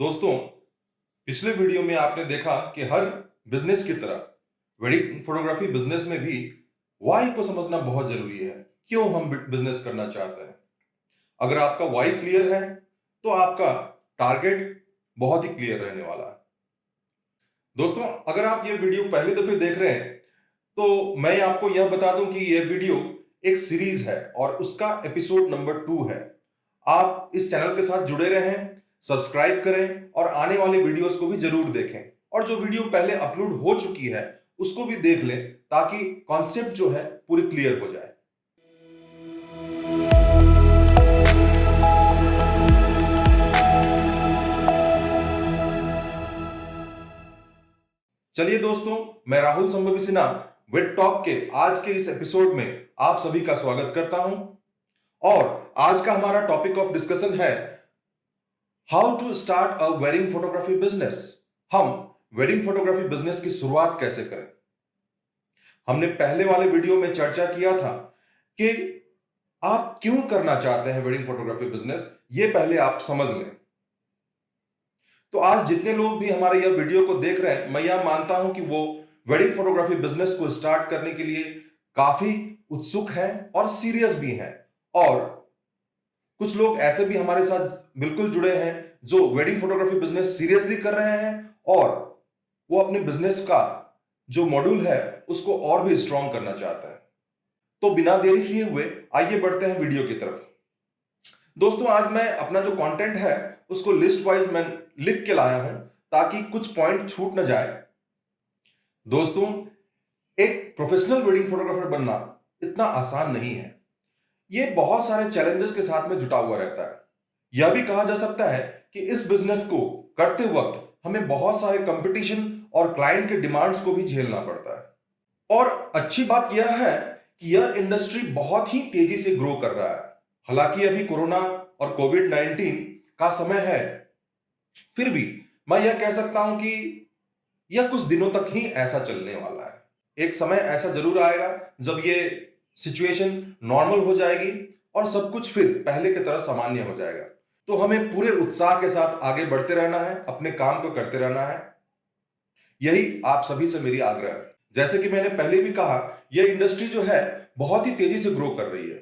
दोस्तों, पिछले वीडियो में आपने देखा कि हर बिजनेस की तरह वेडिंग फोटोग्राफी बिजनेस में भी वाई को समझना बहुत जरूरी है। क्यों हम बिजनेस करना चाहते हैं? अगर आपका वाई क्लियर है तो आपका टारगेट बहुत ही क्लियर रहने वाला है। दोस्तों, अगर आप ये वीडियो पहली दफे देख रहे हैं तो मैं आपको यह बता दूं कि यह वीडियो एक सीरीज है और उसका एपिसोड नंबर 2 है। आप इस चैनल के साथ जुड़े रहें, सब्सक्राइब करें और आने वाले वीडियोस को भी जरूर देखें और जो वीडियो पहले अपलोड हो चुकी है उसको भी देख लें ताकि कॉन्सेप्ट जो है पूरी क्लियर हो जाए। चलिए दोस्तों, मैं राहुल संभवी सिन्हा वेड टॉक के आज के इस एपिसोड में आप सभी का स्वागत करता हूं और आज का हमारा टॉपिक ऑफ डिस्कशन है how to start a wedding photography business. हम वेडिंग फोटोग्राफी बिजनेस की शुरुआत कैसे करें? हमने पहले वाले वीडियो में चर्चा किया था कि आप क्यों करना चाहते हैं वेडिंग फोटोग्राफी बिजनेस, ये पहले आप समझ लें। तो आज जितने लोग भी हमारे यह वीडियो को देख रहे हैं, मैं यह मानता हूं कि वो वेडिंग फोटोग्राफी बिजनेस को स्टार्ट करने के लिए काफी उत्सुक हैं और सीरियस भी हैं। और कुछ लोग ऐसे भी हमारे साथ बिल्कुल जुड़े हैं जो वेडिंग फोटोग्राफी बिजनेस सीरियसली कर रहे हैं और वो अपने बिजनेस का जो मॉड्यूल है उसको और भी स्ट्रॉन्ग करना चाहता है। तो बिना देरी किए हुए आइए बढ़ते हैं वीडियो की तरफ। दोस्तों, आज मैं अपना जो कंटेंट है उसको लिस्ट वाइज मैं लिख के लाया हूं ताकि कुछ पॉइंट छूट न जाए। दोस्तों, एक प्रोफेशनल वेडिंग फोटोग्राफर बनना इतना आसान नहीं है। ये बहुत सारे चैलेंजेस के साथ में जुटा हुआ रहता है। यह भी कहा जा सकता है कि इस बिजनेस को करते वक्त हमें बहुत सारे कंपटीशन और क्लाइंट के डिमांड्स को भी झेलना पड़ता है। और अच्छी बात यह है कि यह इंडस्ट्री बहुत ही तेजी से ग्रो कर रहा है। हालांकि अभी कोरोना और कोविड-19 का समय है, फिर भी मैं यह कह सकता हूं कि यह कुछ दिनों तक ही ऐसा चलने वाला है। एक समय ऐसा जरूर आएगा जब ये सिचुएशन नॉर्मल हो जाएगी और सब कुछ फिर पहले की तरह सामान्य हो जाएगा। तो हमें पूरे उत्साह के साथ आगे बढ़ते रहना है, अपने काम को करते रहना है। यही आप सभी से मेरी आग्रह है। जैसे कि मैंने पहले भी कहा, यह इंडस्ट्री जो है बहुत ही तेजी से ग्रो कर रही है,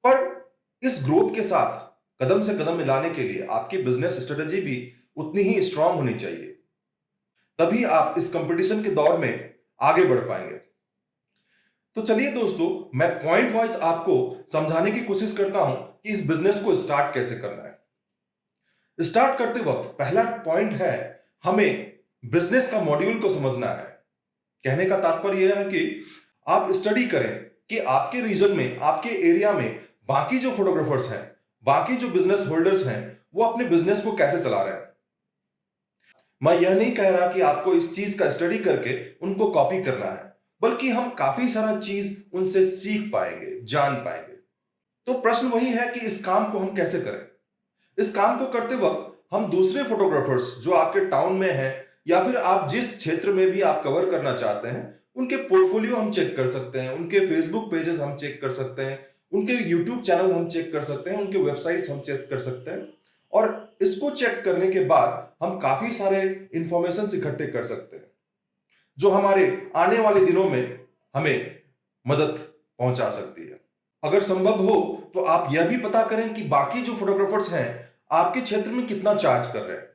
पर इस ग्रोथ के साथ कदम से कदम मिलाने के लिए आपकी बिजनेस स्ट्रेटेजी भी उतनी ही स्ट्रांग होनी चाहिए। तभी आप इस कंपटीशन के दौर में आगे बढ़ पाएंगे। तो चलिए दोस्तों, मैं पॉइंट वाइज आपको समझाने की कोशिश करता हूं कि इस बिजनेस को स्टार्ट कैसे करना है। स्टार्ट करते वक्त पहला पॉइंट है, हमें बिजनेस का मॉड्यूल को समझना है। कहने का तात्पर्य यह है कि आप स्टडी करें कि आपके रीजन में, आपके एरिया में बाकी जो फोटोग्राफर्स हैं, बाकी जो बिजनेस होल्डर्स हैं, वो अपने बिजनेस को कैसे चला रहे हैं। मैं यह नहीं कह रहा कि आपको इस चीज का स्टडी करके उनको कॉपी करना है, बल्कि हम काफी सारा चीज उनसे सीख पाएंगे, जान पाएंगे। तो प्रश्न वही है कि इस काम को हम कैसे करें। इस काम को करते वक्त हम दूसरे फोटोग्राफर्स जो आपके टाउन में हैं या फिर आप जिस क्षेत्र में भी आप कवर करना चाहते हैं, उनके पोर्टफोलियो हम चेक कर सकते हैं, उनके फेसबुक पेजेस हम चेक कर सकते हैं, उनके यूट्यूब चैनल हम चेक कर सकते हैं, उनके वेबसाइट्स हम चेक कर सकते हैं। और इसको चेक करने के बाद हम काफी सारे इंफॉर्मेशन इकट्ठे कर सकते हैं जो हमारे आने वाले दिनों में हमें मदद पहुंचा सकती है। अगर संभव हो तो आप यह भी पता करें कि बाकी जो फोटोग्राफर्स हैं आपके क्षेत्र में कितना चार्ज कर रहे हैं।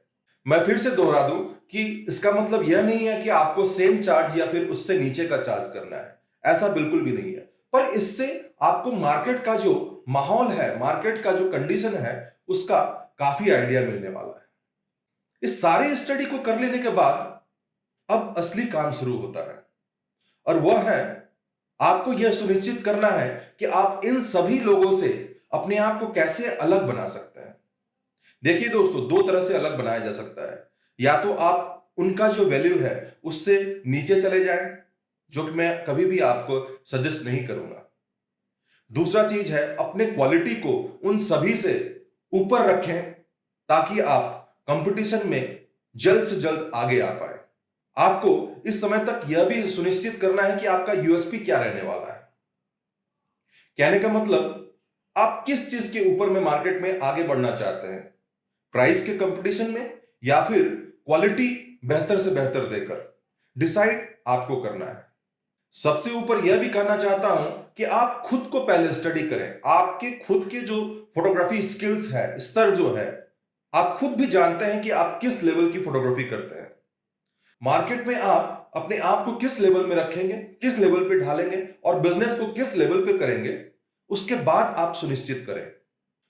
मैं फिर से दोहरा दूं कि इसका मतलब यह नहीं है कि आपको सेम चार्ज या फिर उससे नीचे का चार्ज करना है, ऐसा बिल्कुल भी नहीं है। पर इससे आपको मार्केट का जो माहौल है, मार्केट का जो कंडीशन है, उसका काफी आइडिया मिलने वाला है। इस सारी स्टडी को कर लेने के बाद अब असली काम शुरू होता है और वह है, आपको यह सुनिश्चित करना है कि आप इन सभी लोगों से अपने आप को कैसे अलग बना सकते हैं। देखिए दोस्तों, दो तरह से अलग बनाया जा सकता है। या तो आप उनका जो वैल्यू है उससे नीचे चले जाएं, जो कि मैं कभी भी आपको सजेस्ट नहीं करूंगा। दूसरा चीज है, अपने क्वालिटी को उन सभी से ऊपर रखें ताकि आप कंपटीशन में जल्द से जल्द आगे आ पाए। आपको इस समय तक यह भी सुनिश्चित करना है कि आपका यूएसपी क्या रहने वाला है। कहने का मतलब, आप किस चीज के ऊपर में मार्केट में आगे बढ़ना चाहते हैं, प्राइस के कंपटीशन में या फिर क्वालिटी बेहतर से बेहतर देकर? डिसाइड आपको करना है। सबसे ऊपर यह भी कहना चाहता हूं कि आप खुद को पहले स्टडी करें। आपके खुद के जो फोटोग्राफी स्किल्स है, स्तर जो है, आप खुद भी जानते हैं कि आप किस लेवल की फोटोग्राफी करते हैं। मार्केट में आप अपने आप को किस लेवल में रखेंगे, किस लेवल पे ढालेंगे और बिजनेस को किस लेवल पे करेंगे, उसके बाद आप सुनिश्चित करें।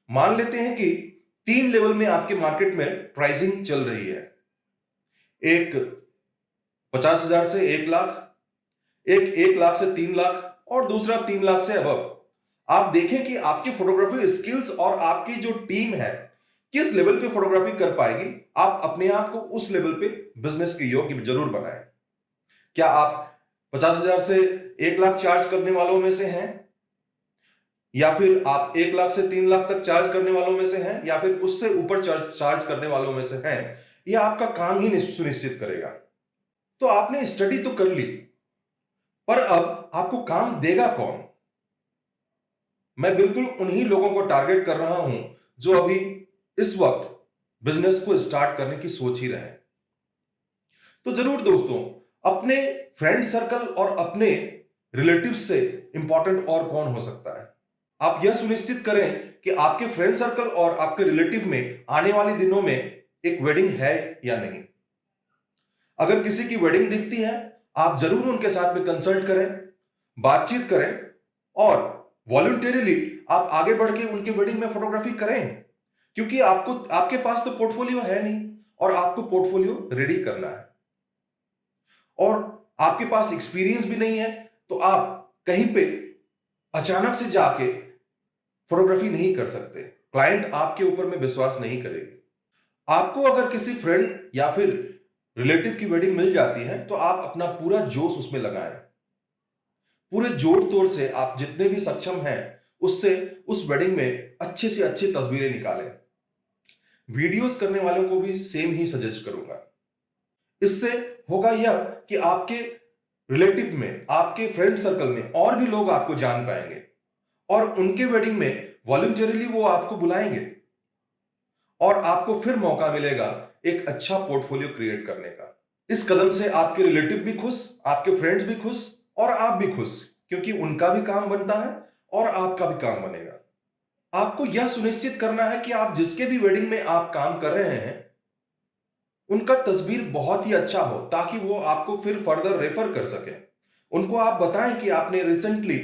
मान लेते हैं कि 3 लेवल में आपके मार्केट में प्राइसिंग चल रही है। एक 50,000 से 1 लाख, एक 1 लाख से 3 लाख और दूसरा 3 लाख से अबव। आप देखें कि आपकी फोटोग्राफी स्किल्स और आपकी जो टीम है किस लेवल पे फोटोग्राफी कर पाएगी। आप अपने आप को उस लेवल पे बिजनेस के योग्य जरूर बनाएं। क्या आप 50,000 से 1 लाख चार्ज करने वालों में से हैं, या फिर आप 1 लाख से 3 लाख तक चार्ज करने वालों में से हैं, या फिर उससे ऊपर चार्ज करने वालों में से हैं? यह आपका काम ही नहीं सुनिश्चित करेगा। तो आपने स्टडी तो कर ली, पर अब आपको काम देगा कौन? मैं बिल्कुल उन्हीं लोगों को टारगेट कर रहा हूं जो अभी इस वक्त बिजनेस को स्टार्ट करने की सोच ही रहे हैं। तो जरूर दोस्तों, अपने फ्रेंड सर्कल और अपने रिलेटिव से इंपॉर्टेंट और कौन हो सकता है? आप यह सुनिश्चित करें कि आपके फ्रेंड सर्कल और आपके रिलेटिव में आने वाले दिनों में एक वेडिंग है या नहीं। अगर किसी की वेडिंग दिखती है, आप जरूर उनके साथ में कंसल्ट करें, बातचीत करें और वॉलंटरीली आप आगे बढ़ के उनके वेडिंग में फोटोग्राफी करें, क्योंकि आपके पास तो पोर्टफोलियो है नहीं और आपको पोर्टफोलियो रेडी करना है और आपके पास एक्सपीरियंस भी नहीं है। तो आप कहीं पे अचानक से जाके फोटोग्राफी नहीं कर सकते। क्लाइंट आपके ऊपर में विश्वास नहीं करेगी। आपको अगर किसी फ्रेंड या फिर रिलेटिव की वेडिंग मिल जाती है तो आप अपना पूरा जोश उसमें लगाएं। पूरे जोड़ तोड़ से आप जितने भी सक्षम हैं उससे उस वेडिंग में अच्छे से अच्छी तस्वीरें निकालें। वीडियोस करने वालों को भी सेम ही सजेस्ट करूंगा। इससे होगा यह कि आपके रिलेटिव में, आपके फ्रेंड सर्कल में और भी लोग आपको जान पाएंगे और उनके वेडिंग में वॉलंटरीली वो आपको बुलाएंगे और आपको फिर मौका मिलेगा एक अच्छा पोर्टफोलियो क्रिएट करने का। इस कदम से आपके रिलेटिव भी खुश, आपके फ्रेंड्स भी खुश और आप भी खुश, क्योंकि उनका भी काम बनता है और आपका भी काम बनेगा। आपको यह सुनिश्चित करना है कि आप जिसके भी वेडिंग में आप काम कर रहे हैं उनका तस्वीर बहुत ही अच्छा हो, ताकि वो आपको फिर फर्दर रेफर कर सके। उनको आप बताएं कि आपने recently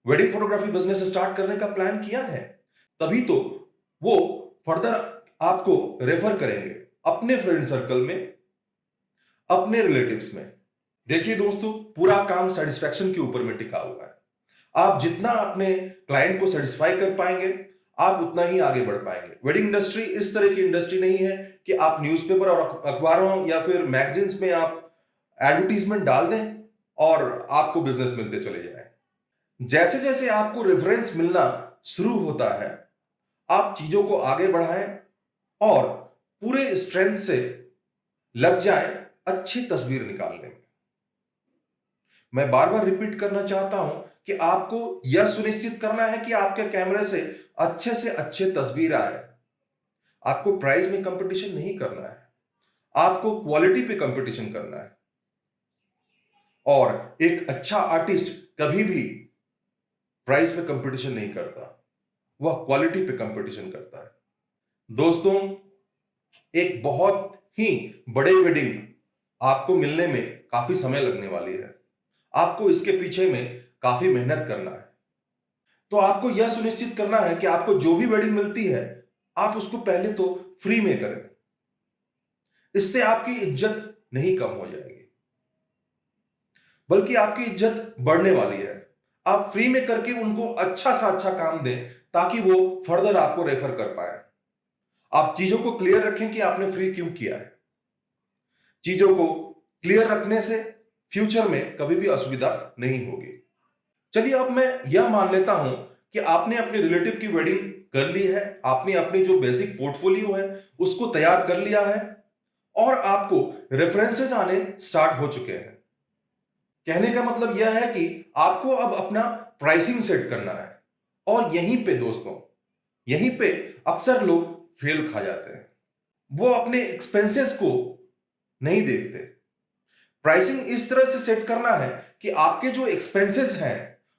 wedding photography business start करने का प्लान किया है, तभी तो वो फर्दर आपको रेफर करेंगे अपने फ्रेंड सर्कल में, अपने रिलेटिव्स में। देखिए दोस्तों, पूरा काम सेटिस्फैक्शन के ऊपर में टिका हुआ है। आप जितना अपने क्लाइंट को सेटिस्फाई कर पाएंगे, आप उतना ही आगे बढ़ पाएंगे। वेडिंग इंडस्ट्री इस तरह की इंडस्ट्री नहीं है कि आप न्यूज़पेपर और अखबारों या फिर मैगजीन्स में आप एडवर्टीजमेंट डाल दें और आपको बिजनेस मिलते चले जाए। जैसे जैसे आपको रेफरेंस मिलना शुरू होता है, आप चीजों को आगे बढ़ाएं और पूरे स्ट्रेंथ से लग जाएं अच्छी तस्वीर निकालने में। मैं बार बार रिपीट करना चाहता हूं कि आपको यह सुनिश्चित करना है कि आपके कैमरे से अच्छे तस्वीर आए। आपको प्राइस में कंपटीशन नहीं करना है, आपको क्वालिटी पे कंपटीशन करना है। और एक अच्छा आर्टिस्ट कभी भी प्राइस पे कंपटीशन नहीं करता, वह क्वालिटी पे कंपटीशन करता है। दोस्तों, एक बहुत ही बड़े वेडिंग आपको मिलने में काफी समय लगने वाली है। आपको इसके पीछे में काफी मेहनत करना है। तो आपको यह सुनिश्चित करना है कि आपको जो भी वेडिंग मिलती है आप उसको पहले तो फ्री में करें। इससे आपकी इज्जत नहीं कम हो जाएगी, बल्कि आपकी इज्जत बढ़ने वाली है। आप फ्री में करके उनको अच्छा सा अच्छा काम दें ताकि वो फर्दर आपको रेफर कर पाए। आप चीजों को क्लियर रखें कि आपने फ्री क्यों किया है। चीजों को क्लियर रखने से फ्यूचर में कभी भी असुविधा नहीं होगी। चलिए, अब मैं यह मान लेता हूं कि आपने अपने रिलेटिव की वेडिंग कर ली है, आपने अपनी जो बेसिक पोर्टफोलियो है उसको तैयार कर लिया है और आपको रेफरेंसेस आने स्टार्ट हो चुके हैं। कहने का मतलब यह है कि आपको अब अपना प्राइसिंग सेट करना है। और यहीं पे दोस्तों, यहीं पे अक्सर लोग फेल खा जाते हैं। वो अपने एक्सपेंसेस को नहीं देखते। प्राइसिंग इस तरह से सेट करना है कि आपके जो एक्सपेंसेस हैं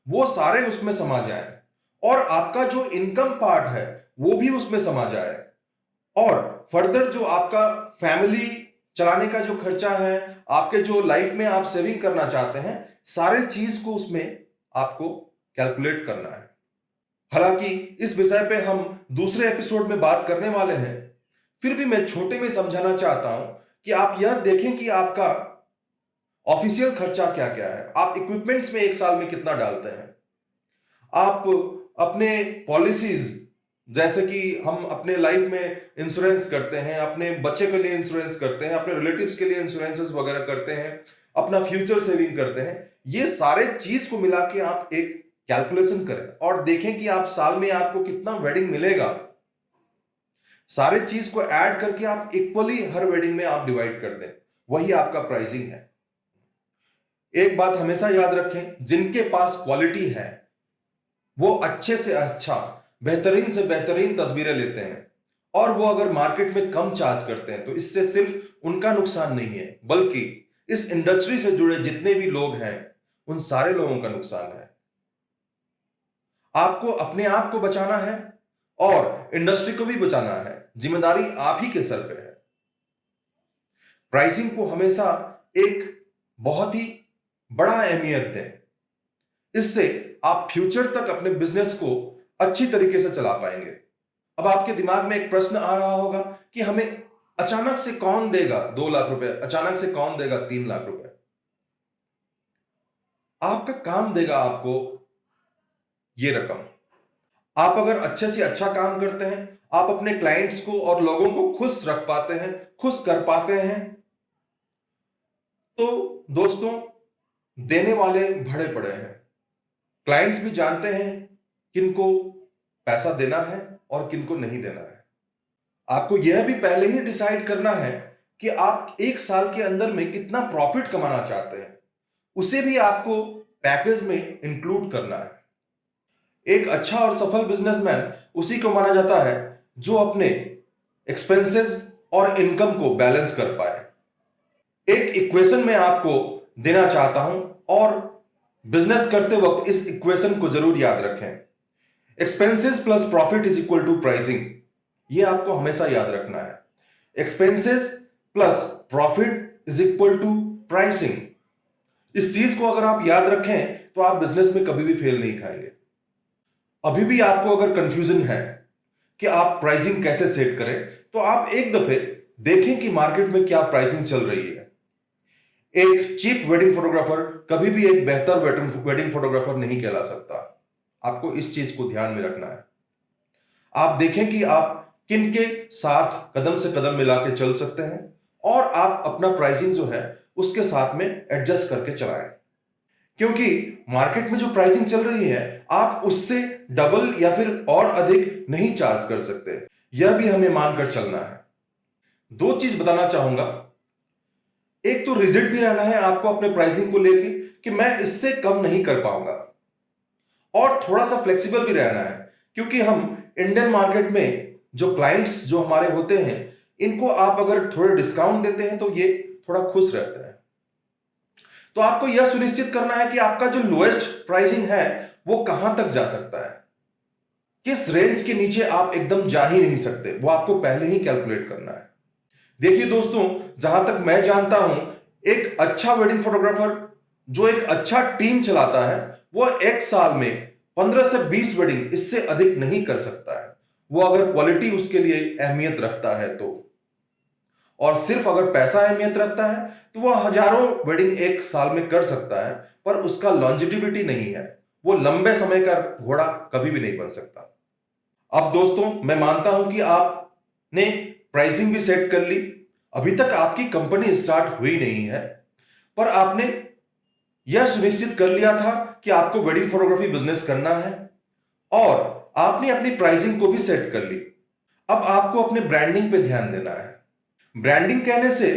वो सारे उसमें समा जाए और आपका जो इनकम पार्ट है वो भी उसमें समा जाए, और फर्दर जो आपका फैमिली चलाने का जो खर्चा है, आपके जो लाइफ में आप सेविंग करना चाहते हैं, सारे चीज को उसमें आपको कैलकुलेट करना है। हालांकि इस विषय पे हम दूसरे एपिसोड में बात करने वाले हैं, फिर भी मैं छोटे में समझाना चाहता हूं कि आप यह देखें कि आपका ऑफिशियल खर्चा क्या क्या है। आप इक्विपमेंट्स में एक साल में कितना डालते हैं, आप अपने पॉलिसीज, जैसे कि हम अपने लाइफ में इंश्योरेंस करते हैं, अपने बच्चे के लिए इंश्योरेंस करते हैं, अपने रिलेटिव्स के लिए इंश्योरेंसेस वगैरह करते हैं, अपना फ्यूचर सेविंग करते हैं, ये सारे चीज को मिला के आप एक कैलकुलेशन करें और देखें कि आप साल में आपको कितना वेडिंग मिलेगा। सारे चीज को ऐड करके आप इक्वली हर वेडिंग में आप डिवाइड कर दें, वही आपका प्राइसिंग है। एक बात हमेशा याद रखें, जिनके पास क्वालिटी है वो अच्छे से अच्छा, बेहतरीन से बेहतरीन तस्वीरें लेते हैं, और वो अगर मार्केट में कम चार्ज करते हैं तो इससे सिर्फ उनका नुकसान नहीं है, बल्कि इस इंडस्ट्री से जुड़े जितने भी लोग हैं उन सारे लोगों का नुकसान है। आपको अपने आप को बचाना है और इंडस्ट्री को भी बचाना है, जिम्मेदारी आप ही के सर पे है। प्राइसिंग को हमेशा एक बहुत ही बड़ा अहमियत दें, इससे आप फ्यूचर तक अपने बिजनेस को अच्छी तरीके से चला पाएंगे। अब आपके दिमाग में एक प्रश्न आ रहा होगा कि हमें अचानक से कौन देगा 2 लाख रुपए, अचानक से कौन देगा 3 लाख रुपए। आपका काम देगा आपको ये रकम। आप अगर अच्छे से अच्छा काम करते हैं, आप अपने क्लाइंट्स को और लोगों को खुश रख पाते हैं, खुश कर पाते हैं, तो दोस्तों देने वाले भरे पड़े हैं। क्लाइंट्स भी जानते हैं किनको पैसा देना है और किनको नहीं देना है। आपको यह भी पहले ही डिसाइड करना है कि आप एक साल के अंदर में कितना प्रॉफिट कमाना चाहते हैं, उसे भी आपको पैकेज में इंक्लूड करना है। एक अच्छा और सफल बिजनेसमैन उसी को माना जाता है जो अपने एक्सपेंसेस और इनकम को बैलेंस कर पाए। एक इक्वेशन में आपको देना चाहता हूं और बिजनेस करते वक्त इस इक्वेशन को जरूर याद रखें। Expenses plus profit is equal to pricing. ये आपको हमेशा याद रखना है। Expenses plus profit is equal to pricing. इस चीज को अगर आप याद रखें तो आप बिजनेस में कभी भी फेल नहीं खाएंगे। अभी भी आपको अगर कंफ्यूजन है कि आप प्राइसिंग कैसे सेट करें, तो आप एक दफे देखें कि मार्केट में क्या प्राइसिंग चल रही है। एक चीप वेडिंग फोटोग्राफर कभी भी एक बेहतर वेडिंग फोटोग्राफर नहीं कहला सकता। आपको इस चीज को ध्यान में रखना है। आप देखें कि आप किन के साथ कदम से कदम मिला के चल सकते हैं और आप अपना प्राइसिंग जो है उसके साथ में एडजस्ट करके चलाएं, क्योंकि मार्केट में जो प्राइसिंग चल रही है आप उससे डबल या फिर और अधिक नहीं चार्ज कर सकते। यह भी हमें मानकर चलना है। 2 चीज बताना चाहूंगा। एक तो रिजिड भी रहना है आपको अपने प्राइसिंग को लेके कि मैं इससे कम नहीं कर पाऊंगा, और थोड़ा सा फ्लेक्सिबल भी रहना है, क्योंकि हम इंडियन मार्केट में जो क्लाइंट्स जो हमारे होते हैं इनको आप अगर थोड़े डिस्काउंट देते हैं तो ये थोड़ा खुश रहते हैं। तो आपको यह सुनिश्चित करना है कि आपका जो लोएस्ट प्राइसिंग है वो कहां तक जा सकता है, किस रेंज के नीचे आप एकदम जा ही नहीं सकते, वो आपको पहले ही कैलकुलेट करना है। देखिए दोस्तों, जहां तक मैं जानता हूं, एक अच्छा वेडिंग फोटोग्राफर जो एक अच्छा टीम चलाता है वो एक साल में 15 से 20 वेडिंग, इससे अधिक नहीं कर सकता है। वो अगर क्वालिटी उसके लिए अहमियत रखता है तो, और सिर्फ अगर पैसा अहमियत रखता है तो वो हजारों वेडिंग एक साल में कर सकता है, पर उसका लॉन्जिटिविटी नहीं है। वो लंबे समय का घोड़ा कभी भी नहीं बन सकता। अब दोस्तों, मैं मानता हूं कि आपने प्राइसिंग भी सेट कर ली। अभी तक आपकी कंपनी स्टार्ट हुई नहीं है, पर आपने यह सुनिश्चित कर लिया था कि आपको वेडिंग फोटोग्राफी बिजनेस करना है और आपने अपनी प्राइसिंग को भी सेट कर ली। अब आपको अपने ब्रांडिंग पे ध्यान देना है। ब्रांडिंग कहने से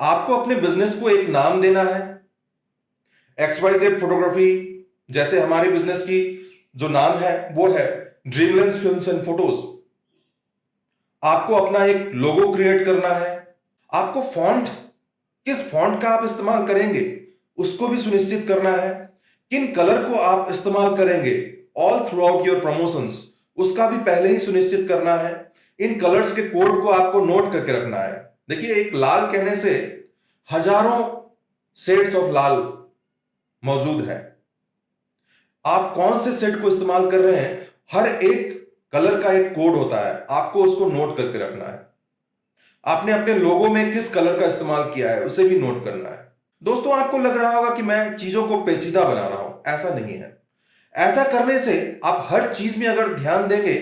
आपको अपने बिजनेस को एक नाम देना है। XYZ फोटोग्राफी, जैसे हमारे बिजनेस की जो नाम है वो है ड्रीमलेंस फिल्म्स एंड फोटोज। आपको अपना एक लोगो क्रिएट करना है, आपको फॉन्ट, किस फॉन्ट का आप इस्तेमाल करेंगे उसको भी सुनिश्चित करना है, किन कलर को आप इस्तेमाल करेंगे all through out your promotions उसका भी पहले ही सुनिश्चित करना है। इन कलर्स के कोड को आपको नोट करके रखना है। देखिए, एक लाल कहने से हजारों शेड्स ऑफ लाल मौजूद है। आप कौन से सेट को इस्तेमाल कर रहे हैं, हर एक कलर का एक कोड होता है, आपको उसको नोट करके रखना है। आपने अपने लोगो में किस कलर का इस्तेमाल किया है उसे भी नोट करना है। दोस्तों, आपको लग रहा होगा कि मैं चीजों को पेचीदा बना रहा हूं, ऐसा नहीं है। ऐसा करने से आप हर चीज में अगर ध्यान देंगे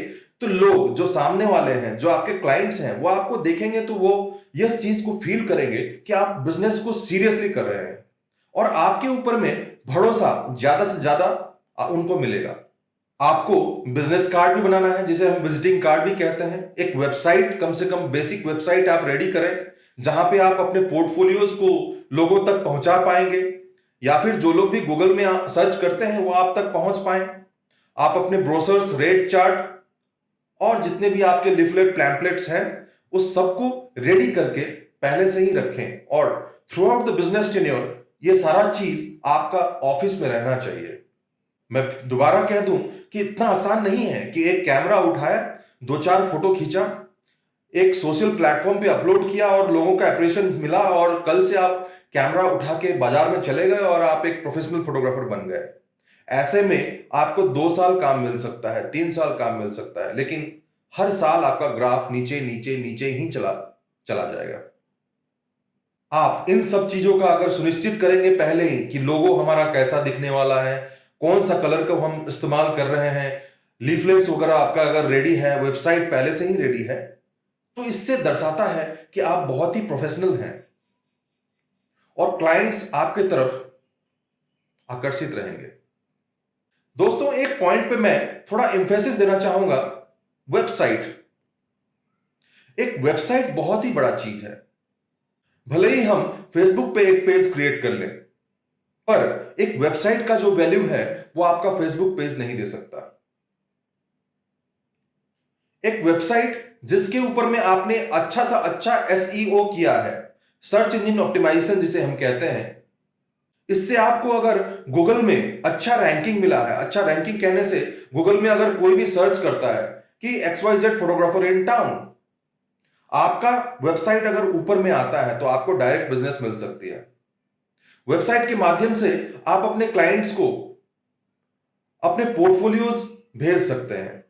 तो लोग जो सामने वाले हैं, जो आपके क्लाइंट्स हैं, वो आपको देखेंगे तो वो इस चीज को फील करेंगे कि आप बिजनेस को सीरियसली कर रहे हैं और आपके ऊपर में भरोसा ज्यादा से ज्यादा उनको मिलेगा। आपको बिजनेस कार्ड भी बनाना है, जिसे हम विजिटिंग कार्ड भी कहते हैं। एक वेबसाइट, कम से कम बेसिक वेबसाइट आप रेडी करें जहां पे आप अपने पोर्टफोलियोज को लोगों तक पहुंचा पाएंगे, या फिर जो लोग भी गूगल में सर्च करते हैं वो आप तक पहुंच पाए। आप अपने ब्रोशर्स, रेट चार्ट और जितने भी आपके लिफलेट, पैम्पलेट्स हैं उस सबको रेडी करके पहले से ही रखें और through out the business tenure ये सारा चीज आपका ऑफिस में रहना चाहिए। मैं दोबारा कह दूं कि इतना आसान नहीं है कि एक कैमरा उठाया, 2-4 फोटो खींचा, एक सोशल प्लेटफॉर्म पे अपलोड किया और लोगों का अप्रिशिएशन मिला और कल से आप कैमरा उठा के बाजार में चले गए और आप एक प्रोफेशनल फोटोग्राफर बन गए। ऐसे में आपको 2 साल काम मिल सकता है, 3 साल काम मिल सकता है, लेकिन हर साल आपका ग्राफ नीचे नीचे नीचे ही चला चला जाएगा। आप इन सब चीजों का अगर सुनिश्चित करेंगे पहले ही कि लोगो हमारा कैसा दिखने वाला है, कौन सा कलर को हम इस्तेमाल कर रहे हैं, लीफलेट्स वगैरह आपका अगर रेडी है, वेबसाइट पहले से ही रेडी है, तो इससे दर्शाता है कि आप बहुत ही प्रोफेशनल हैं और क्लाइंट्स आपके तरफ आकर्षित रहेंगे। दोस्तों, एक पॉइंट पे मैं थोड़ा एम्फेसिस देना चाहूंगा। वेबसाइट, एक वेबसाइट बहुत ही बड़ा चीज है। भले ही हम फेसबुक पे एक पेज क्रिएट कर लें, पर एक वेबसाइट का जो वैल्यू है वो आपका फेसबुक पेज नहीं दे सकता। एक वेबसाइट जिसके ऊपर में आपने अच्छा सा अच्छा एसईओ किया है, सर्च इंजन ऑप्टिमाइजेशन जिसे हम कहते हैं, इससे आपको अगर गूगल में अच्छा रैंकिंग मिला है, अच्छा रैंकिंग कहने से गूगल में अगर कोई भी सर्च करता है कि XYZ फोटोग्राफर इन टाउन, आपका वेबसाइट अगर ऊपर में आता है तो आपको डायरेक्ट बिजनेस मिल सकती है। वेबसाइट के माध्यम से आप अपने क्लाइंट्स को अपने पोर्टफोलियोज भेज सकते हैं।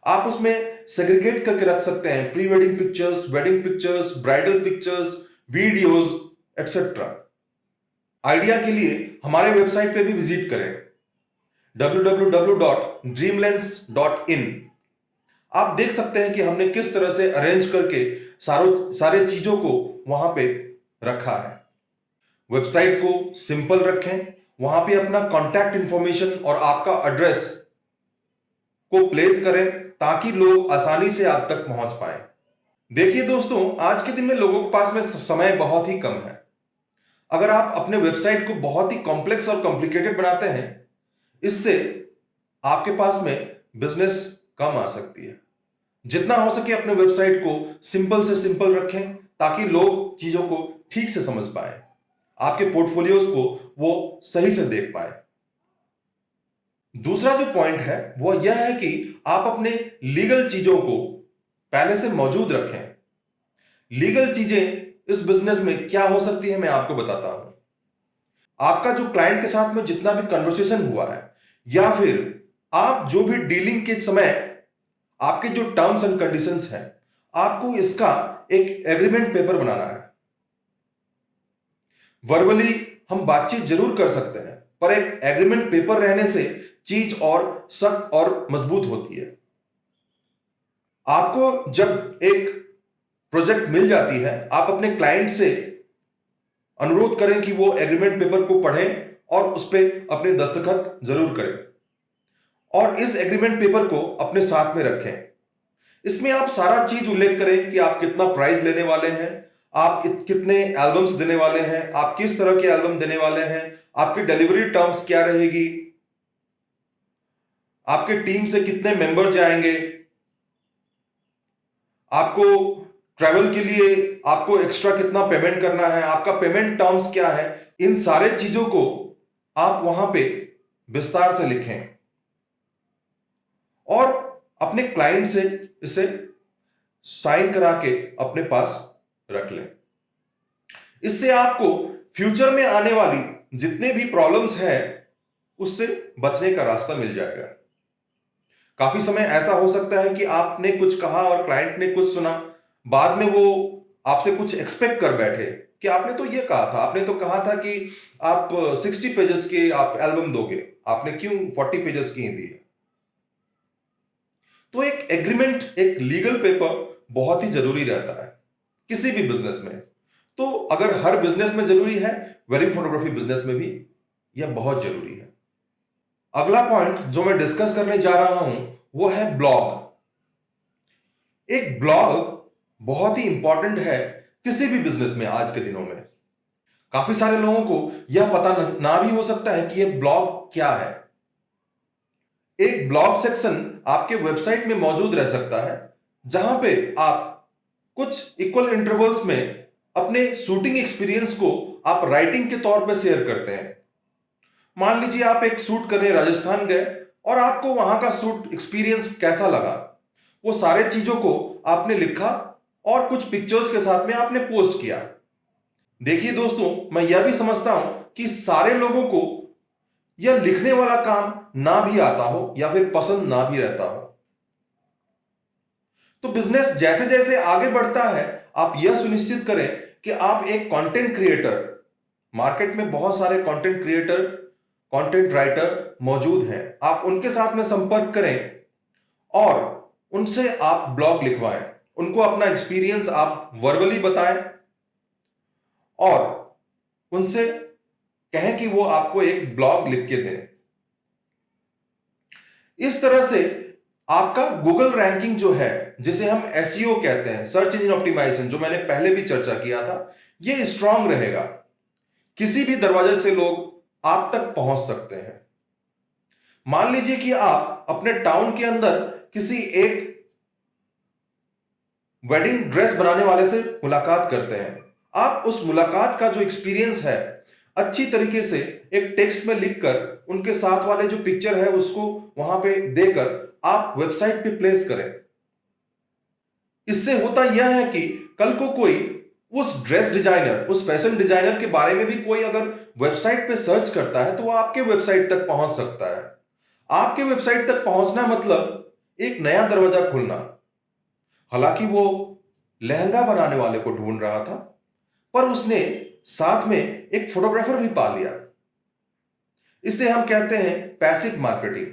आप उसमें सेग्रीगेट करके रख सकते हैं pre wedding pictures, wedding pictures, bridal pictures, videos etcetera. Idea के लिए हमारे वेबसाइट पे भी विजिट करें www.dreamlens.in। आप देख सकते हैं कि हमने किस तरह से अरेंज करके सारे चीजों को वहां पे रखा है। वेबसाइट को सिंपल रखें, वहां पे अपना कॉन्टैक्ट इंफॉर्मेशन और आपका एड्रेस को प्लेस करें ताकि लोग आसानी से आप तक पहुंच पाए। देखिए दोस्तों, आज के दिन में लोगों के पास में समय बहुत ही कम है। अगर आप अपने वेबसाइट को बहुत ही कॉम्प्लेक्स और कॉम्प्लिकेटेड बनाते हैं, इससे आपके पास में बिजनेस कम आ सकती है। जितना हो सके अपने वेबसाइट को सिंपल से सिंपल रखें ताकि लोग चीजों को ठीक से समझ पाए, आपके पोर्टफोलियोज को वो सही से देख पाए। दूसरा जो पॉइंट है वो यह है कि आप अपने लीगल चीजों को पहले से मौजूद रखें। लीगल चीजें इस बिजनेस में क्या हो सकती है मैं आपको बताता हूं। आपका जो क्लाइंट के साथ में जितना भी कन्वर्सेशन हुआ है, या फिर आप जो भी डीलिंग के समय आपके जो टर्म्स एंड कंडीशंस हैं, आपको इसका एक एग्रीमेंट पेपर बनाना है। वर्बली हम बातचीत जरूर कर सकते हैं, पर एक एग्रीमेंट पेपर रहने से चीज और सख्त और मजबूत होती है। आपको जब एक प्रोजेक्ट मिल जाती है, आप अपने क्लाइंट से अनुरोध करें कि वो एग्रीमेंट पेपर को पढ़ें और उस पर अपने दस्तखत जरूर करें और इस एग्रीमेंट पेपर को अपने साथ में रखें। इसमें आप सारा चीज उल्लेख करें कि आप कितना प्राइस लेने वाले हैं, आप कितने एल्बम्स देने वाले हैं, आप किस तरह के एल्बम देने वाले हैं, आपकी डिलीवरी टर्म्स क्या रहेगी, आपके टीम से कितने मेंबर जाएंगे, आपको ट्रैवल के लिए आपको एक्स्ट्रा कितना पेमेंट करना है, आपका पेमेंट टर्म्स क्या है, इन सारे चीजों को आप वहां पे विस्तार से लिखें और अपने क्लाइंट से इसे साइन करा के अपने पास रख लें। इससे आपको फ्यूचर में आने वाली जितने भी प्रॉब्लम्स हैं उससे बचने का रास्ता मिल जाएगा। काफी समय ऐसा हो सकता है कि आपने कुछ कहा और क्लाइंट ने कुछ सुना, बाद में वो आपसे कुछ एक्सपेक्ट कर बैठे कि आपने तो ये कहा था, आपने तो कहा था कि आप 60 पेजेस के आप एल्बम दोगे, आपने क्यों 40 पेजेस की दी है। तो एक एग्रीमेंट, एक लीगल पेपर बहुत ही जरूरी रहता है किसी भी बिजनेस में। तो अगर हर बिजनेस में जरूरी है, वेडिंग फोटोग्राफी बिजनेस में भी यह बहुत जरूरी है। अगला पॉइंट जो मैं डिस्कस करने जा रहा हूं वो है ब्लॉग। एक ब्लॉग बहुत ही इंपॉर्टेंट है किसी भी बिजनेस में आज के दिनों में। काफी सारे लोगों को यह पता ना भी हो सकता है कि यह ब्लॉग क्या है। एक ब्लॉग सेक्शन आपके वेबसाइट में मौजूद रह सकता है जहां पे आप कुछ इक्वल इंटरवल्स में अपने शूटिंग एक्सपीरियंस को आप राइटिंग के तौर पे शेयर करते हैं। मान लीजिए आप एक शूट करने राजस्थान गए और आपको वहां का शूट एक्सपीरियंस कैसा लगा, वो सारे चीजों को आपने लिखा और कुछ पिक्चर्स के साथ में आपने पोस्ट किया। देखिए दोस्तों, मैं यह भी समझता हूं कि सारे लोगों को यह लिखने वाला काम ना भी आता हो या फिर पसंद ना भी रहता हो। तो बिजनेस जैसे जैसे आगे बढ़ता है, आप यह सुनिश्चित करें कि आप एक कंटेंट क्रिएटर, मार्केट में बहुत सारे कंटेंट क्रिएटर, कंटेंट राइटर मौजूद हैं, आप उनके साथ में संपर्क करें और उनसे आप ब्लॉग लिखवाएं, उनको अपना एक्सपीरियंस आप वर्बली बताएं और उनसे कहें कि वो आपको एक ब्लॉग लिख के दें। इस तरह से आपका गूगल रैंकिंग जो है, जिसे हम एसईओ कहते हैं, सर्च इंजन ऑप्टिमाइजेशन, जो मैंने पहले भी चर्चा किया था, ये स्ट्रांग रहेगा। किसी भी दरवाजे से लोग आप तक पहुंच सकते हैं। मान लीजिए कि आप अपने टाउन के अंदर किसी एक वेडिंग ड्रेस बनाने वाले से मुलाकात करते हैं। आप उस मुलाकात का जो एक्सपीरियंस है अच्छी तरीके से एक टेक्स्ट में लिखकर उनके साथ वाले जो पिक्चर है उसको वहां पे देकर आप वेबसाइट पे प्लेस करें। इससे होता यह है कि कल को कोई उस ड्रेस डिजाइनर, उस फैशन डिजाइनर के बारे में भी कोई अगर वेबसाइट पे सर्च करता है तो वो आपके वेबसाइट तक पहुंच सकता है। आपके वेबसाइट तक पहुंचना मतलब एक नया दरवाजा खुलना। हालांकि वो लहंगा बनाने वाले को ढूंढ रहा था, पर उसने साथ में एक फोटोग्राफर भी पा लिया। इसे हम कहते हैं पैसिव मार्केटिंग।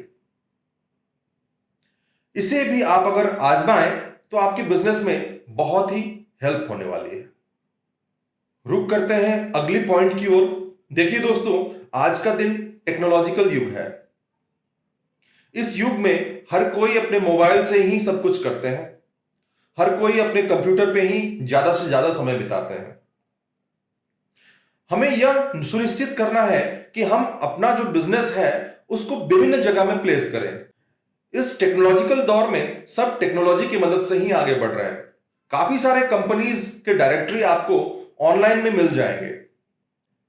इसे भी आप अगर आजमाएं तो आपके बिजनेस में बहुत ही हेल्प होने वाली है। रुक करते हैं अगली पॉइंट की ओर। देखिए दोस्तों, आज का दिन टेक्नोलॉजिकल युग है। इस युग में हर कोई अपने मोबाइल से ही सब कुछ करते हैं। हर कोई अपने कंप्यूटर पे ही ज्यादा से ज्यादा समय बिताते हैं। हमें यह सुनिश्चित करना है कि हम अपना जो बिजनेस है उसको विभिन्न जगह में प्लेस करें। इस टेक्नोलॉजिकल दौर में सब टेक्नोलॉजी की मदद से ही आगे बढ़ रहे हैं। काफी सारे कंपनीज के डायरेक्टरी आपको ऑनलाइन में मिल जाएंगे।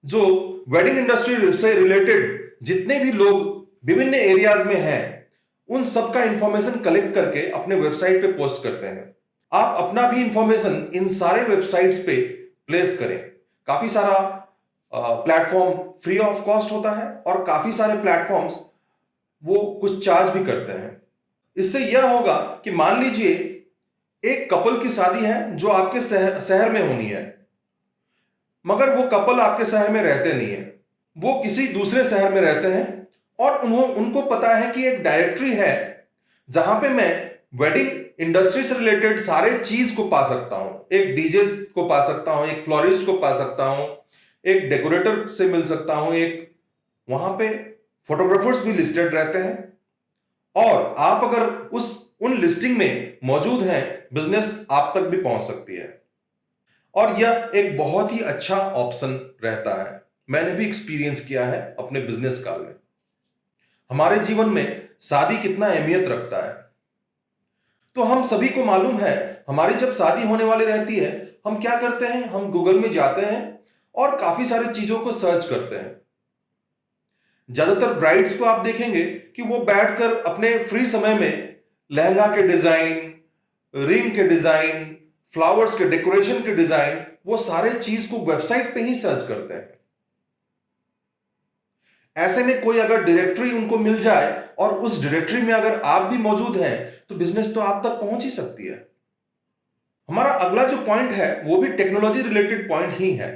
जो वेडिंग इंडस्ट्री से रिलेटेड जितने भी लोग विभिन्न एरियाज में हैं, उन सबका इंफॉर्मेशन कलेक्ट करके अपने वेबसाइट पे पोस्ट करते हैं। आप अपना भी इंफॉर्मेशन इन सारे वेबसाइट्स पे प्लेस करें। काफी सारा प्लेटफॉर्म फ्री ऑफ कॉस्ट होता है और काफी सारे प्लेटफॉर्म्स वो कुछ चार्ज भी करते हैं। इससे यह होगा कि मान लीजिए एक कपल की शादी है जो आपके शहर में होनी है, मगर वो कपल आपके शहर में रहते नहीं है, वो किसी दूसरे शहर में रहते हैं और उनको पता है कि एक डायरेक्टरी है जहां पे मैं वेडिंग इंडस्ट्री से रिलेटेड सारे चीज को पा सकता हूं। एक डीजे को पा सकता हूं, एक फ्लोरिस्ट को पा सकता हूं, एक डेकोरेटर से मिल सकता हूं, एक वहां पे फोटोग्राफर्स भी लिस्टेड रहते हैं और आप अगर उन लिस्टिंग में मौजूद हैं, बिजनेस आप तक भी पहुंच सकती है। और यह एक बहुत ही अच्छा ऑप्शन रहता है। मैंने भी एक्सपीरियंस किया है अपने बिजनेस काल में। हमारे जीवन में शादी कितना अहमियत रखता है। तो हम सभी को मालूम है, हमारी जब शादी होने वाली रहती है, हम क्या करते हैं, हम गूगल में जाते हैं और काफी सारी चीजों को सर्च करते हैं। ज्यादातर ब्राइड्स को आप देखेंगे कि वो बैठकर अपने फ्री समय में लहंगा के डिजाइन, रिंग के डिजाइन, फ्लावर्स के डेकोरेशन के डिजाइन, वो सारे चीज को वेबसाइट पे ही सर्च करते हैं। ऐसे में कोई अगर डायरेक्टरी उनको मिल जाए और उस डायरेक्टरी में अगर आप भी मौजूद हैं, तो बिजनेस तो आप तक पहुंच ही सकती है। हमारा अगला जो पॉइंट है वो भी टेक्नोलॉजी रिलेटेड पॉइंट ही है।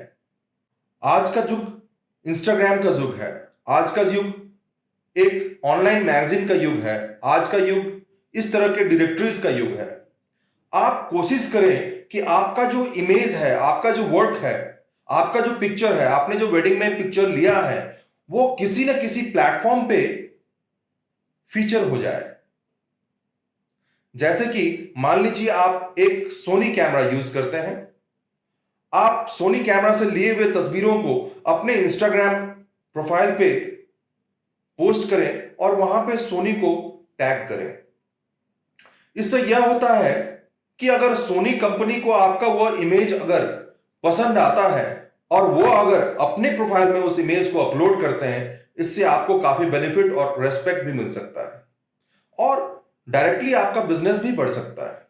आज का युग इंस्टाग्राम का युग है। आज का युग एक ऑनलाइन मैगजीन का युग है। आज का युग इस तरह के डायरेक्टरीज का युग है। आप कोशिश करें कि आपका जो इमेज है, आपका जो वर्क है, आपका जो पिक्चर है, आपने जो वेडिंग में पिक्चर लिया है, वो किसी न किसी प्लेटफॉर्म पे फीचर हो जाए। जैसे कि मान लीजिए आप एक सोनी कैमरा यूज करते हैं, आप सोनी कैमरा से लिए हुए तस्वीरों को अपने इंस्टाग्राम प्रोफाइल पे पोस्ट करें और वहां पे सोनी को टैग करें। इससे यह होता है कि अगर सोनी कंपनी को आपका वह इमेज अगर पसंद आता है और वो अगर अपने प्रोफाइल में उस इमेज को अपलोड करते हैं, इससे आपको काफी बेनिफिट और रेस्पेक्ट भी मिल सकता है और डायरेक्टली आपका बिजनेस भी बढ़ सकता है।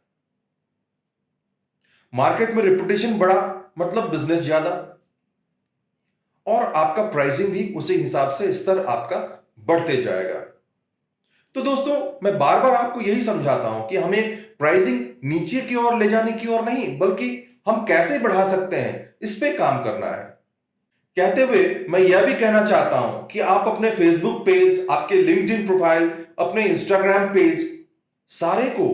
मार्केट में रेपुटेशन बढ़ा मतलब बिजनेस ज्यादा, और आपका प्राइसिंग भी उसी हिसाब से स्तर आपका बढ़ते जाएगा। तो दोस्तों, मैं बार बार आपको यही समझाता हूं कि हमें प्राइसिंग नीचे की ओर ले जाने की ओर नहीं, बल्कि हम कैसे बढ़ा सकते हैं इस पे काम करना है। कहते हुए मैं यह भी कहना चाहता हूं कि आप अपने फेसबुक पेज, आपके लिंक्डइन प्रोफाइल, अपने इंस्टाग्राम पेज, सारे को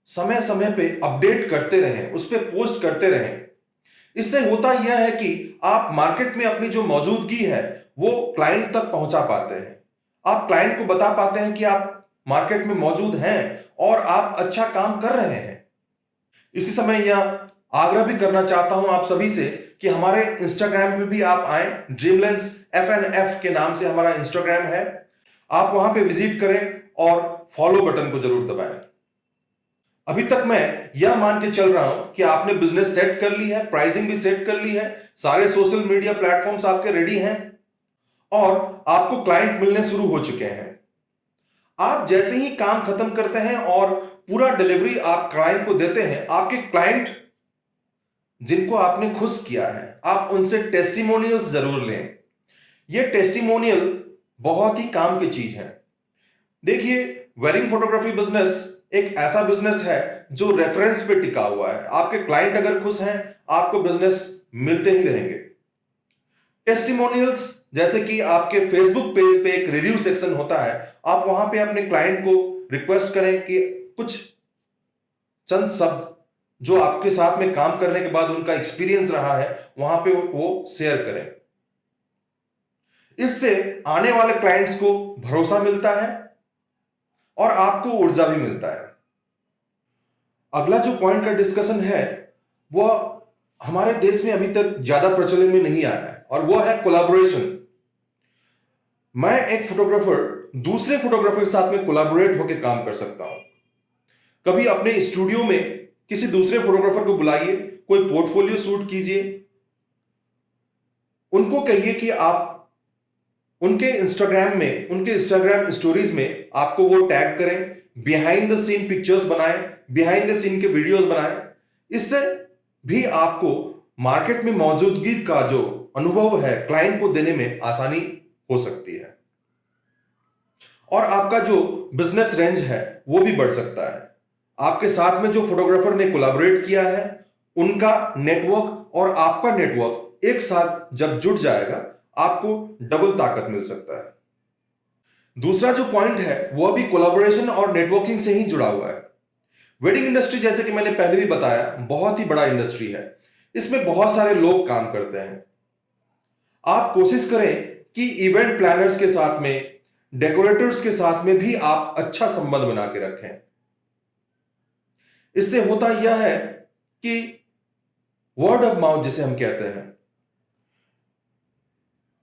समय समय पे अपडेट करते रहें, उस पर पोस्ट करते रहें। इससे होता यह है कि आप मार्केट में अपनी जो मौजूदगी है वो क्लाइंट तक पहुंचा पाते हैं। आप क्लाइंट को बता पाते हैं कि आप मार्केट में मौजूद हैं और आप अच्छा काम कर रहे हैं। इसी समय यह आग्रह भी करना चाहता हूं आप सभी से कि हमारे इंस्टाग्राम पे भी आप आए। ड्रीमलेंस FNF के नाम से हमारा इंस्टाग्राम है। आप वहां पे विजिट करें और फॉलो बटन को जरूर दबाएं। अभी तक मैं यह मान के चल रहा हूं कि आपने बिजनेस सेट कर ली है, प्राइसिंग भी सेट कर ली है, सारे सोशल मीडिया प्लेटफॉर्म्स आपके रेडी हैं और आपको क्लाइंट मिलने शुरू हो चुके हैं। आप जैसे ही काम खत्म करते हैं और पूरा डिलीवरी आप क्लाइंट को देते हैं, आपके क्लाइंट जिनको आपने खुश किया है, आप उनसे टेस्टिमोनियल्स जरूर लें। ये टेस्टिमोनियल बहुत ही काम की चीज है। देखिए, वेडिंग फोटोग्राफी बिजनेस एक ऐसा बिजनेस है जो रेफरेंस पे टिका हुआ है। आपके क्लाइंट अगर खुश हैं, आपको बिजनेस मिलते ही रहेंगे। टेस्टिमोनियल्स जैसे कि आपके फेसबुक पेज पे एक रिव्यू सेक्शन होता है, आप वहां पे अपने क्लाइंट को रिक्वेस्ट करें कि कुछ चंद शब्द जो आपके साथ में काम करने के बाद उनका एक्सपीरियंस रहा है वहां पे वो शेयर करें। इससे आने वाले क्लाइंट्स को भरोसा मिलता है और आपको ऊर्जा भी मिलता है। अगला जो पॉइंट का डिस्कशन है वह हमारे देश में अभी तक ज्यादा प्रचलन में नहीं आया है और वह है कोलैबोरेशन। मैं एक फोटोग्राफर दूसरे फोटोग्राफर के साथ में कोलैबोरेट होकर काम कर सकता हूं। कभी अपने स्टूडियो में किसी दूसरे फोटोग्राफर को बुलाइए, कोई पोर्टफोलियो शूट कीजिए, उनको कहिए कि आप उनके इंस्टाग्राम स्टोरीज में आपको वो टैग करें, बिहाइंड द सीन पिक्चर्स बनाएं, बिहाइंड द सीन के वीडियोस बनाएं। इससे भी आपको मार्केट में मौजूदगी का जो अनुभव है क्लाइंट को देने में आसानी हो सकती है और आपका जो बिजनेस रेंज है वो भी बढ़ सकता है। आपके साथ में जो फोटोग्राफर ने कोलैबोरेट किया है उनका नेटवर्क और आपका नेटवर्क एक साथ जब जुड़ जाएगा, आपको डबल ताकत मिल सकता है। दूसरा जो पॉइंट है वह भी कोलैबोरेशन और नेटवर्किंग से ही जुड़ा हुआ है। वेडिंग इंडस्ट्री, जैसे कि मैंने पहले भी बताया, बहुत ही बड़ा इंडस्ट्री है। इसमें बहुत सारे लोग काम करते हैं। आप कोशिश करें कि इवेंट प्लानर्स के साथ में, डेकोरेटर्स के साथ में भी आप अच्छा संबंध बना के रखें। इससे होता यह है कि वर्ड ऑफ माउथ जिसे हम कहते हैं,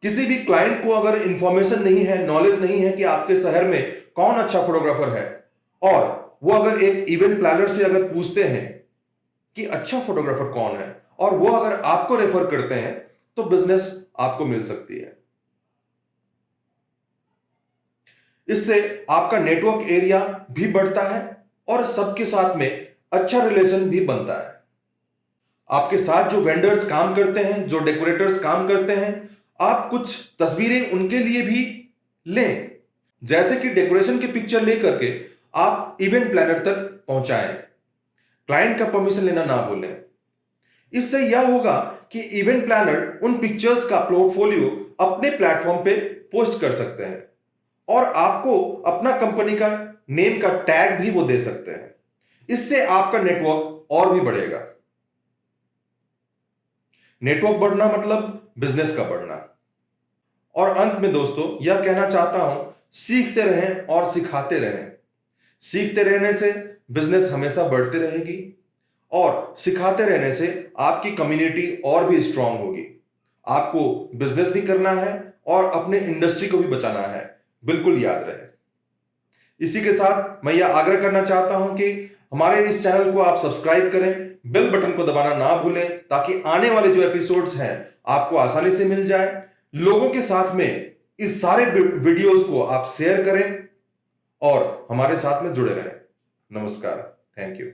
किसी भी क्लाइंट को अगर इंफॉर्मेशन नहीं है, नॉलेज नहीं है कि आपके शहर में कौन अच्छा फोटोग्राफर है और वो अगर एक इवेंट प्लानर से अगर पूछते हैं कि अच्छा फोटोग्राफर कौन है और वो अगर आपको रेफर करते हैं तो बिजनेस आपको मिल सकती है। इससे आपका नेटवर्क एरिया भी बढ़ता है और सबके साथ में अच्छा रिलेशन भी बनता है। आपके साथ जो वेंडर्स काम करते हैं, जो डेकोरेटर्स काम करते हैं, आप कुछ तस्वीरें उनके लिए भी लें, जैसे कि डेकोरेशन की पिक्चर लेकर के आप इवेंट प्लानर तक पहुंचाएं। क्लाइंट का परमिशन लेना ना भूलें। इससे यह होगा कि इवेंट प्लानर उन पिक्चर्स का पोर्टफोलियो अपने प्लेटफॉर्म पे पोस्ट कर सकते हैं और आपको अपना कंपनी का नेम का टैग भी वो दे सकते हैं। इससे आपका नेटवर्क और भी बढ़ेगा। नेटवर्क बढ़ना मतलब बिजनेस का बढ़ना। और अंत में दोस्तों यह कहना चाहता हूं, सीखते रहें और सिखाते रहें। सीखते रहने से बिजनेस हमेशा बढ़ती रहेगी और सिखाते रहने से आपकी कम्युनिटी और भी स्ट्रांग होगी। आपको बिजनेस भी करना है और अपने इंडस्ट्री को भी बचाना है, बिल्कुल याद रहे। इसी के साथ मैं यह आग्रह करना चाहता हूं कि हमारे इस चैनल को आप सब्सक्राइब करें, बेल बटन को दबाना ना भूलें ताकि आने वाले जो एपिसोड्स हैं आपको आसानी से मिल जाए। लोगों के साथ में इस सारे वीडियोस को आप शेयर करें और हमारे साथ में जुड़े रहें। नमस्कार, थैंक यू।